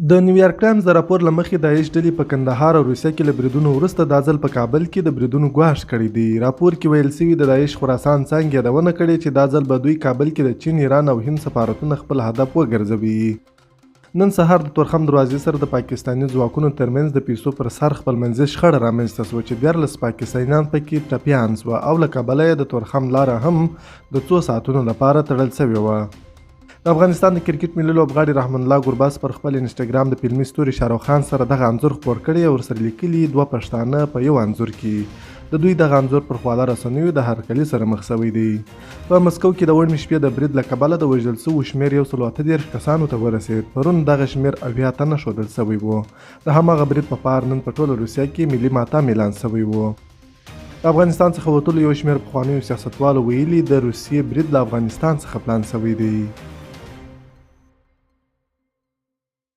د نیویارک ټایمز د راپور له مخې داعش ډلې په کندهار او روسیه کې له بریدونو وروسته دا ځل په کابل کې د بریدونو ګواښ کړی دی. راپور کې ویل شوي د داعش خراسان څانګې یادونه کړې چې دا ځل به دوی کابل کې د چین، ایران او هند سفارتونه خپل هدف وګرځوي. نن سهار د تورخم دروازې سره د پاکستاني ځواکونو ترمنځ د پیسو پر سر خپل منځي شخړه رامنځته شوه چې 14 پاکستانیان پکې ټپیان شوه او له کابله یې د تورخم لاره هم د څو ساعتونو لپاره تړل شوې وه. د افغانستان د کرکټ ملي لوبغاړي رحمان الله ګرباز پر خپل انسټاګرام د فلمي ستوري شاهرخ خان سره دغه انځور خپور کړی او ورسره لیکلي دوه پښتانه په یو انځور کې. د دوی دغه انځور پر خواله رسنیو د هرکلي سره مخ شوی دی. په مسکو کې د وړمې شپې د برید له کبله د وژل شوو شمېر 138 کسانو ته ورسېد. پرون دغه شمېر 80 تنه ښودل شوی و. د هماغه برید په پار نن په ټوله روسیه کې ملي ماتم اعلان شوی و. د افغانستان څخه وتلو یو شمېر پخوانیو سیاستوالو ویلي د روسیې برید له افغانستان څخه پلان شوی دی.